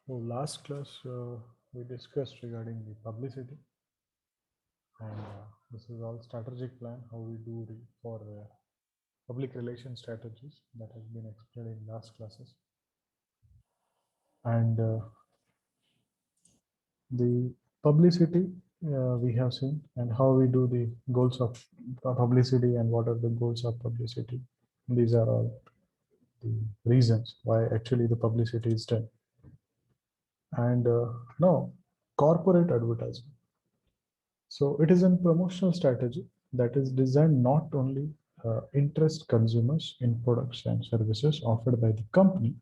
So last class we discussed regarding the publicity, and this is all strategic plan how we do for public relation strategies that has been explained in last classes. And the publicity we have seen, and how we do the goals of publicity and what are the goals of publicity. These are all the reasons why actually the publicity is done. And now corporate advertising. So it is a promotional strategy that is designed not only interest consumers in products and services offered by the company,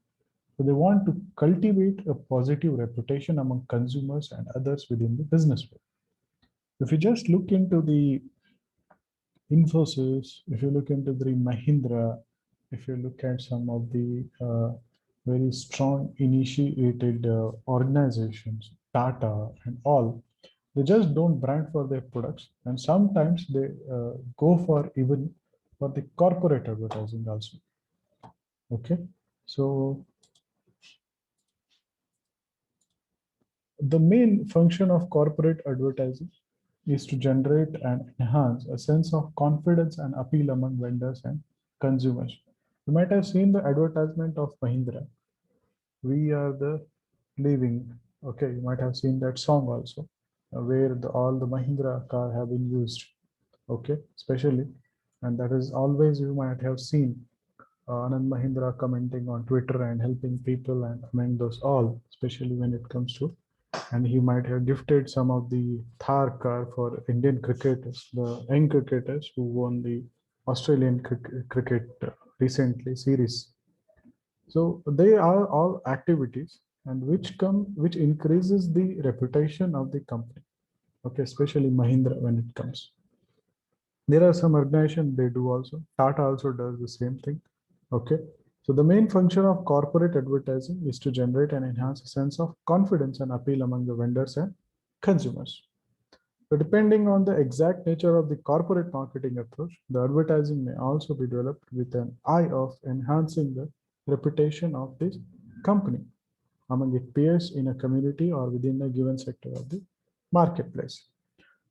but they want to cultivate a positive reputation among consumers and others within the business world. If you just look into the Infosys, if you look into the Mahindra, if you look at some of the very strong initiated organizations, Tata and all, they just don't brand for their products, and sometimes they go for even for the corporate advertising also. Okay, so the main function of corporate advertising is to generate and enhance a sense of confidence and appeal among vendors and consumers. You might have seen the advertisement of Mahindra. We are the living. Okay, you might have seen that song also, where all the Mahindra car have been used. Okay, especially, and that is always you might have seen Anand Mahindra commenting on Twitter and helping people and among those all, especially when it comes to, and he might have gifted some of the Thar car for Indian cricketers, the young cricketers who won the Australian cricket recently series. So they are all activities and which increases the reputation of the company. Okay, especially Mahindra when it comes. There are some organizations they do also. Tata also does the same thing. Okay. So the main function of corporate advertising is to generate and enhance a sense of confidence and appeal among the vendors and consumers. So depending on the exact nature of the corporate marketing approach, the advertising may also be developed with an eye of enhancing the reputation of this company among its peers in a community or within a given sector of the marketplace.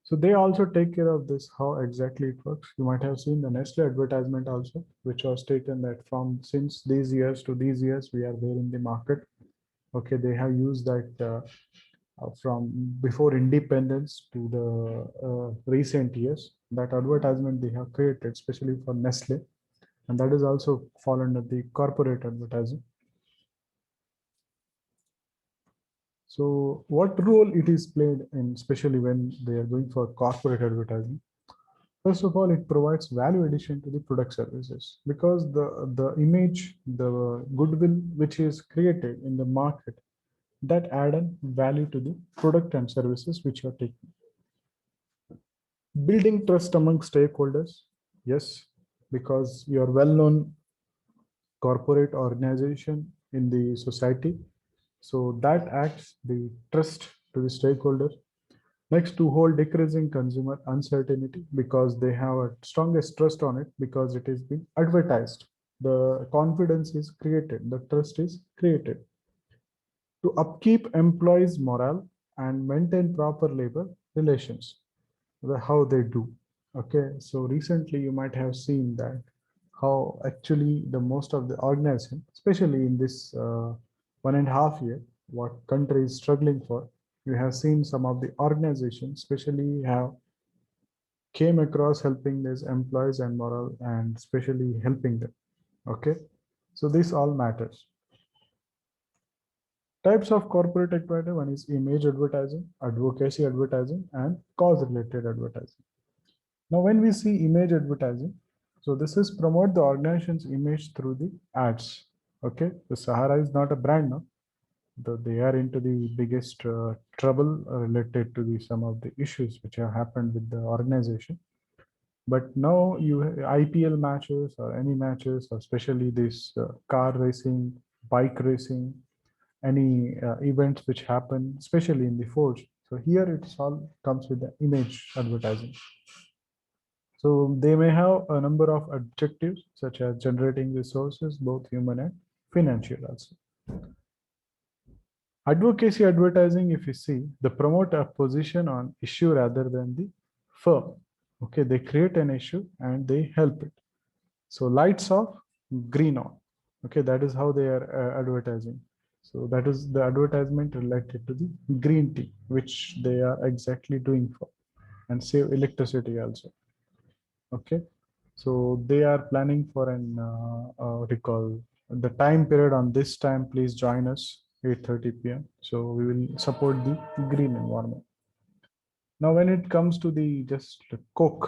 So they also take care of this, how exactly it works. You might have seen the Nestle advertisement also, which was taken that from since these years to these years, we are there in the market. Okay, they have used that from before independence to the recent years. That advertisement they have created, especially for Nestle, and that is also fall under the corporate advertising. So what role it is played in, especially when they are going for corporate advertising? First of all, it provides value addition to the product services because the image, the goodwill which is created in the market, that add on value to the product and services which you are taking. Building trust among stakeholders, yes, because you are well-known corporate organization in the society, so that acts the trust to the stakeholder. Next, to hold decreasing consumer uncertainty because they have a strongest trust on it because it is being advertised. The confidence is created, the trust is created. To upkeep employees' morale and maintain proper labor relations, how they do. Okay, so recently you might have seen that how actually the most of the organization, especially in this 1.5 year, what country is struggling for, you have seen some of the organizations, especially have came across helping these employees and morale and especially helping them. Okay, so this all matters. Types of corporate advertising: one is image advertising, advocacy advertising, and cause related advertising. Now, when we see image advertising, so this is promote the organization's image through the ads. Okay, the Sahara is not a brand now. They are into the biggest trouble related to the some of the issues which have happened with the organization. But now you IPL matches or any matches, or especially this car racing, bike racing, any events which happen, especially in the forge. So here it's all comes with the image advertising. So they may have a number of objectives such as generating resources, both human and financial also. Advocacy advertising, if you see, they promote a position on issue rather than the firm. Okay, they create an issue and they help it. So lights off, green on. Okay, that is how they are advertising. So that is the advertisement related to the green tea, which they are exactly doing for, and save electricity also. Okay, so they are planning for an recall. The time period on this time, please join us 8:30 p.m. So we will support the green environment. Now, when it comes to the just Coke,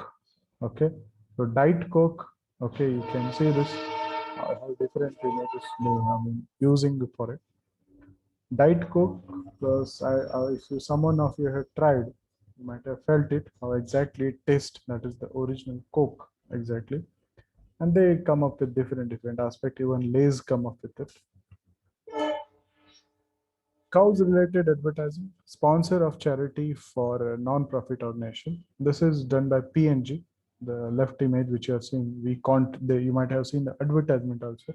okay, so Diet Coke, okay, you can see this how different images they have been using for it. Diet Coke, because if you, someone of you have tried, you might have felt it, how exactly it tastes. That is the original Coke, exactly. And they come up with different aspect. Even Lay's come up with it. Cows related advertising, sponsor of charity for a non-profit organization. This is done by PNG. The left image which you are seeing, we can't. You might have seen the advertisement also.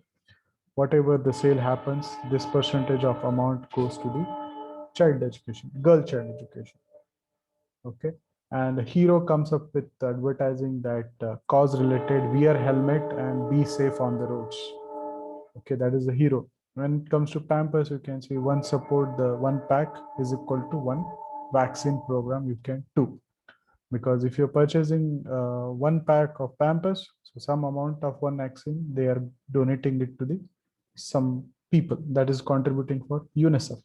Whatever the sale happens, this percentage of amount goes to the child education, girl child education. Okay, and the hero comes up with advertising that cause related, wear helmet and be safe on the roads. Okay, that is the hero. When it comes to Pampers, you can see one support, the one pack is equal to one vaccine program. You can two, because if you're purchasing one pack of Pampers, so some amount of one vaccine, they are donating it to the some people that is contributing for UNICEF.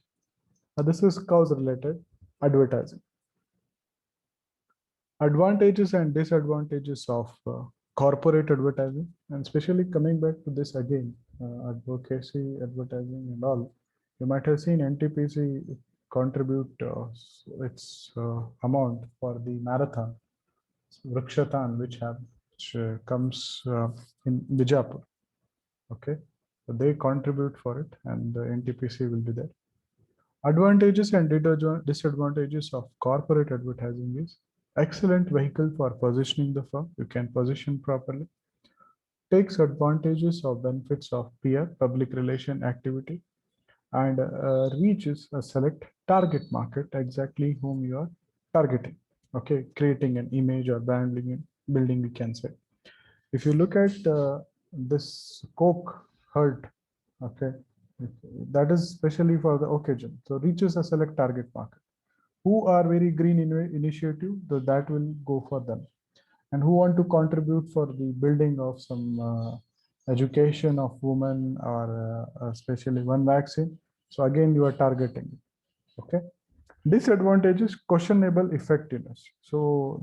Now, this is cause related advertising. Advantages and disadvantages of corporate advertising, and especially coming back to this again, advocacy advertising and all. You might have seen NTPC contribute its amount for the marathon Vrikshatan, which comes in Bijapur. Okay, so they contribute for it, and the NTPC will be there. Advantages and disadvantages of corporate advertising is excellent vehicle for positioning the firm. You can position properly. Takes advantages of benefits of peer public relation activity, and reaches a select target market, exactly whom you are targeting. Okay, creating an image or building, we can say. If you look at this Coke hurt, okay, that is specially for the occasion. So reaches a select target market. Who are very green initiative, so that will go for them. And who want to contribute for the building of some education of women, or especially one vaccine. So again, you are targeting. Okay. Disadvantages, questionable effectiveness. So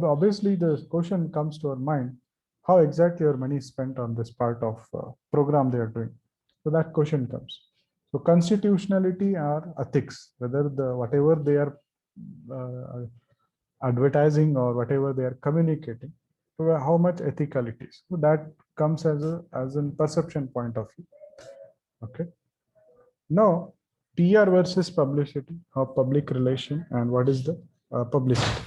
obviously the question comes to our mind, how exactly your money is spent on this part of program they are doing. So that question comes. So constitutionality or ethics, whether the whatever they are uh, advertising or whatever they are communicating, so how much ethical it is. So that comes as a perception point of view. Okay. Now, PR versus publicity, or public relation, and what is the publicity.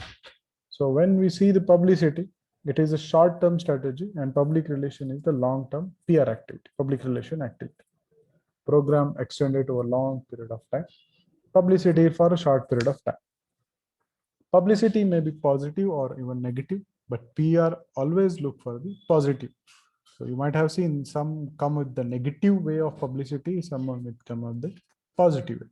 So when we see the publicity, it is a short-term strategy, and public relation is the long-term PR activity, public relation activity. Program extended over a long period of time. Publicity for a short period of time. Publicity may be positive or even negative, but PR always look for the positive. So you might have seen some come with the negative way of publicity, some will come with the positive way.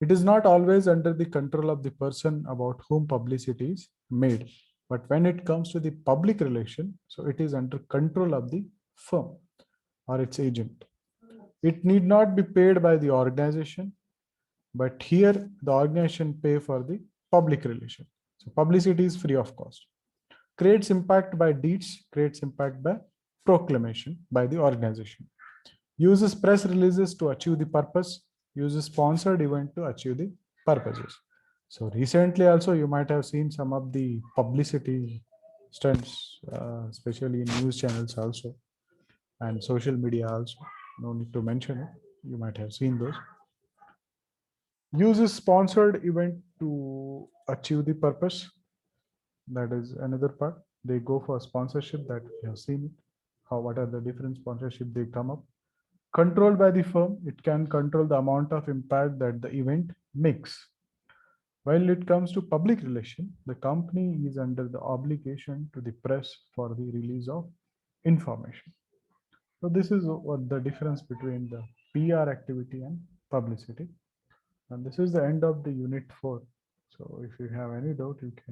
It is not always under the control of the person about whom publicity is made. But when it comes to the public relation, so it is under control of the firm or its agent. It need not be paid by the organization, but here the organization pay for the public relation. So publicity is free of cost. Creates impact by deeds, creates impact by proclamation by the organization. Uses press releases to achieve the purpose, uses sponsored event to achieve the purposes. So recently also you might have seen some of the publicity stunts, especially in news channels also, and social media also. No need to mention it. You might have seen those. Uses sponsored event to achieve the purpose. That is another part. They go for sponsorship, that we have seen it. How, what are the different sponsorship they come up. Controlled by the firm, it can control the amount of impact that the event makes. While it comes to public relation, the company is under the obligation to the press for the release of information. So this is what the difference between the PR activity and publicity. And this is the end of the unit 4. So if you have any doubt, you can